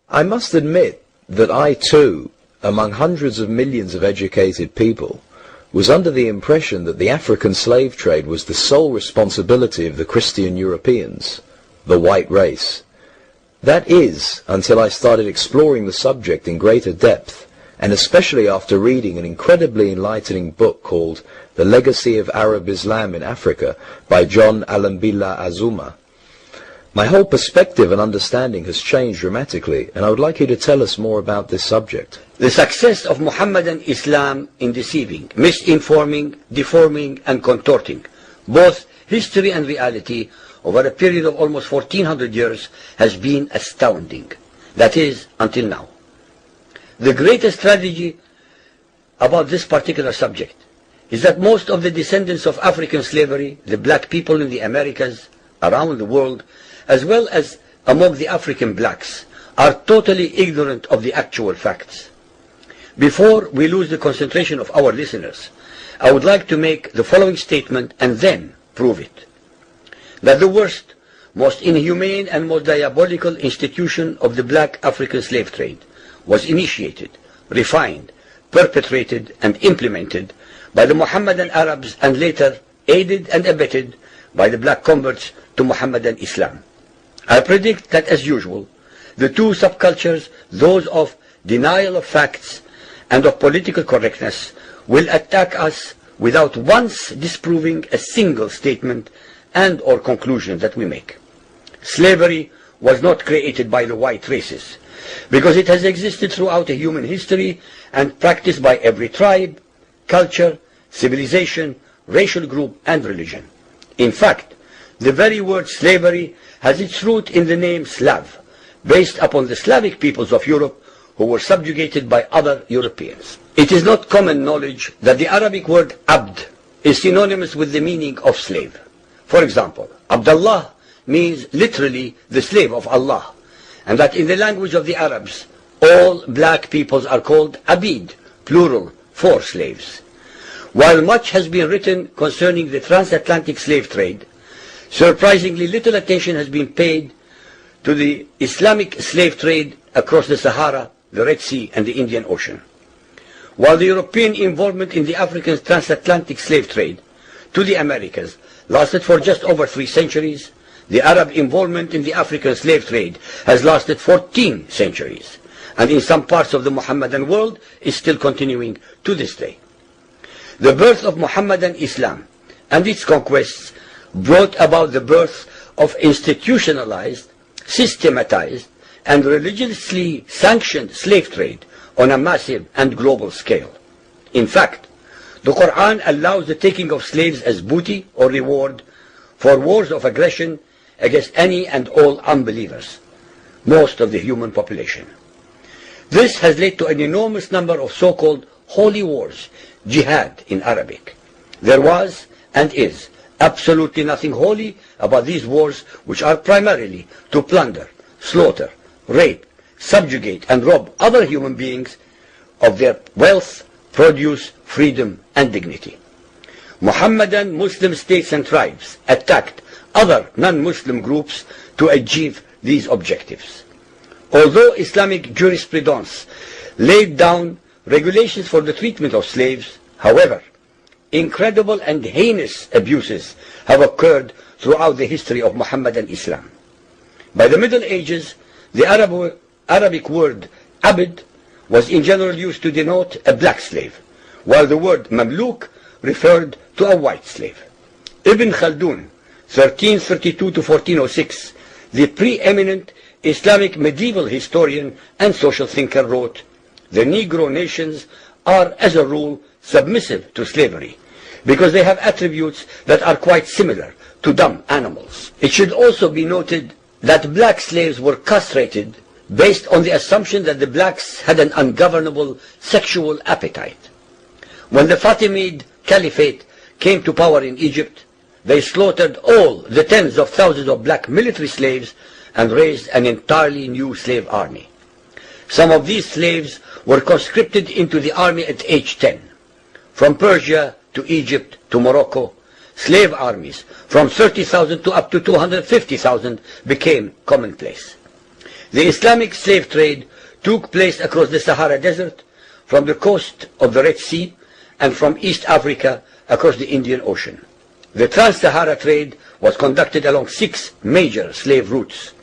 I must admit that I too, among hundreds of millions of educated people, was under the impression that the African slave trade was the sole responsibility of the Christian Europeans, the white race. That is, until I started exploring the subject in greater depth, and especially after reading an incredibly enlightening book called The Legacy of Arab Islam in Africa by John Alambila Azuma. My whole perspective and understanding has changed dramatically, and I would like you to tell us more about this subject. The success of Muhammadan Islam in deceiving, misinforming, deforming and contorting both history and reality over a period of almost 1400 years has been astounding. That is, until now. The greatest tragedy about this particular subject is that most of the descendants of African slavery, the black people in the Americas, around the world, as well as among the African blacks, are totally ignorant of the actual facts. Before we lose the concentration of our listeners, I would like to make the following statement and then prove it. That the worst, most inhumane and most diabolical institution of the black African slave trade was initiated, refined, perpetrated and implemented by the Mohammedan Arabs and later aided and abetted by the black converts to Mohammedan Islam. I predict that, as usual, the two subcultures, those of denial of facts and of political correctness, will attack us without once disproving a single statement and or conclusion that we make. Slavery was not created by the white races, because it has existed throughout human history and practiced by every tribe, culture, civilization, racial group and religion. In fact, the very word slavery has its root in the name Slav, based upon the Slavic peoples of Europe who were subjugated by other Europeans. It is not common knowledge that the Arabic word abd is synonymous with the meaning of slave. For example, Abdullah means literally the slave of Allah, and that in the language of the Arabs, all black peoples are called abid, plural, for slaves. While much has been written concerning the transatlantic slave trade, surprisingly little attention has been paid to the Islamic slave trade across the Sahara, the Red Sea and the Indian Ocean. While the European involvement in the African transatlantic slave trade to the Americas lasted for just over 3 centuries, the Arab involvement in the African slave trade has lasted 14 centuries, and in some parts of the Mohammedan world is still continuing to this day. The birth of Mohammedan Islam and its conquests brought about the birth of institutionalized, systematized, and religiously sanctioned slave trade on a massive and global scale. In fact, the Quran allows the taking of slaves as booty or reward for wars of aggression against any and all unbelievers, most of the human population. This has led to an enormous number of so-called holy wars, jihad in Arabic. There was and is absolutely nothing holy about these wars, which are primarily to plunder, slaughter, rape, subjugate and rob other human beings of their wealth, produce, freedom and dignity. Mohammedan Muslim states and tribes attacked other non-Muslim groups to achieve these objectives. Although Islamic jurisprudence laid down regulations for the treatment of slaves, however, incredible and heinous abuses have occurred throughout the history of Mohammedan Islam. By the Middle Ages, the Arabic word abd was in general used to denote a black slave, while the word mamluk referred to a white slave. Ibn Khaldun, 1332 to 1406, the preeminent Islamic medieval historian and social thinker, wrote, "The Negro nations are as a rule submissive to slavery, because they have attributes that are quite similar to dumb animals." It should also be noted that black slaves were castrated based on the assumption that the blacks had an ungovernable sexual appetite. When the Fatimid Caliphate came to power in Egypt, they slaughtered all the tens of thousands of black military slaves and raised an entirely new slave army. Some of these slaves were conscripted into the army at age 10. From Persia to Egypt to Morocco, slave armies from 30,000 to up to 250,000 became commonplace. The Islamic slave trade took place across the Sahara Desert, from the coast of the Red Sea, and from East Africa across the Indian Ocean. The Trans-Sahara trade was conducted along 6 major slave routes.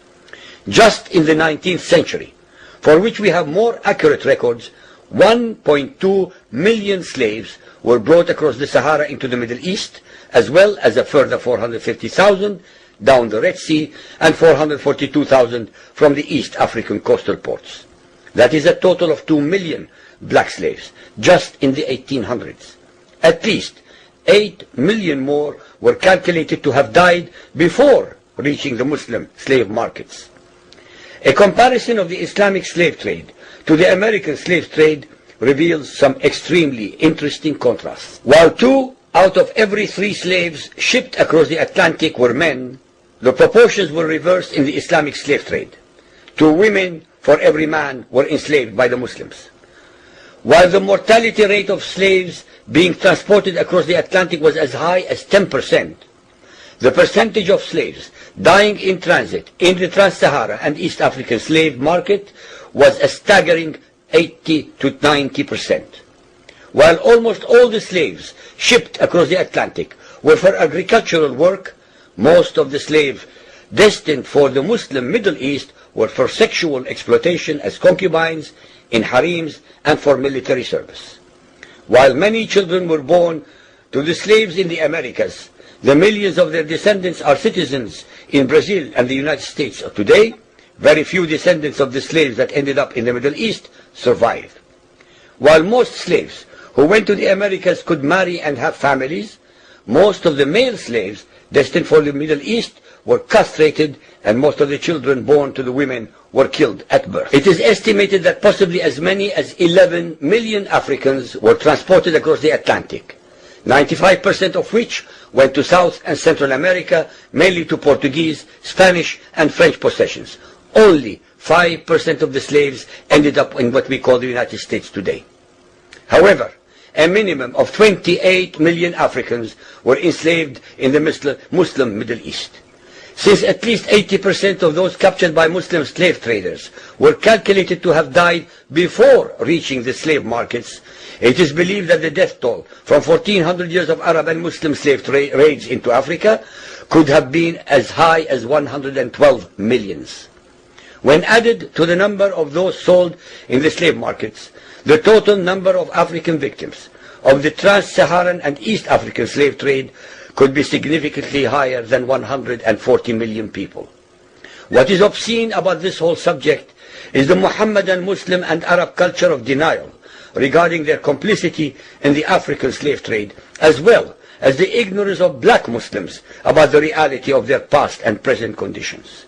Just in the 19th century, for which we have more accurate records, 1.2 million slaves were brought across the Sahara into the Middle East, as well as a further 450,000 down the Red Sea and 442,000 from the East African coastal ports. That is a total of 2 million black slaves just in the 1800s. At least 8 million more were calculated to have died before reaching the Muslim slave markets. A comparison of the Islamic slave trade to the American slave trade reveals some extremely interesting contrasts. While 2 out of every 3 slaves shipped across the Atlantic were men, the proportions were reversed in the Islamic slave trade. 2 women for every man were enslaved by the Muslims. While the mortality rate of slaves being transported across the Atlantic was as high as 10%, the percentage of slaves dying in transit in the Trans-Sahara and East African slave market was a staggering 80 to 90%. While almost all the slaves shipped across the Atlantic were for agricultural work, most of the slaves destined for the Muslim Middle East were for sexual exploitation as concubines, in harems, and for military service. While many children were born to the slaves in the Americas, the millions of their descendants are citizens in Brazil and the United States of today. Very few descendants of the slaves that ended up in the Middle East survived. While most slaves who went to the Americas could marry and have families, most of the male slaves destined for the Middle East were castrated, and most of the children born to the women were killed at birth. It is estimated that possibly as many as 11 million Africans were transported across the Atlantic, 95% of which went to South and Central America, mainly to Portuguese, Spanish, and French possessions. Only 5% of the slaves ended up in what we call the United States today. However, a minimum of 28 million Africans were enslaved in the Muslim Middle East. Since at least 80% of those captured by Muslim slave traders were calculated to have died before reaching the slave markets, it is believed that the death toll from 1400 years of Arab and Muslim slave raids into Africa could have been as high as 112 millions. When added to the number of those sold in the slave markets, the total number of African victims of the Trans-Saharan and East African slave trade could be significantly higher than 140 million people. What is obscene about this whole subject is the Muhammadan, Muslim, and Arab culture of denial regarding their complicity in the African slave trade, as well as the ignorance of black Muslims about the reality of their past and present conditions.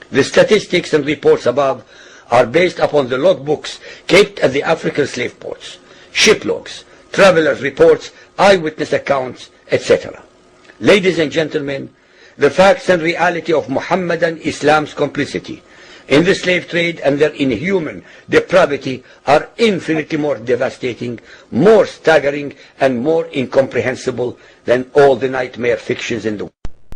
The statistics and reports above are based upon the logbooks kept at the African slave ports, ship logs, travelers' reports, eyewitness accounts, etc. Ladies and gentlemen, the facts and reality of Muhammadan Islam's complicity in the slave trade and their inhuman depravity are infinitely more devastating, more staggering, and more incomprehensible than all the nightmare fictions in the world.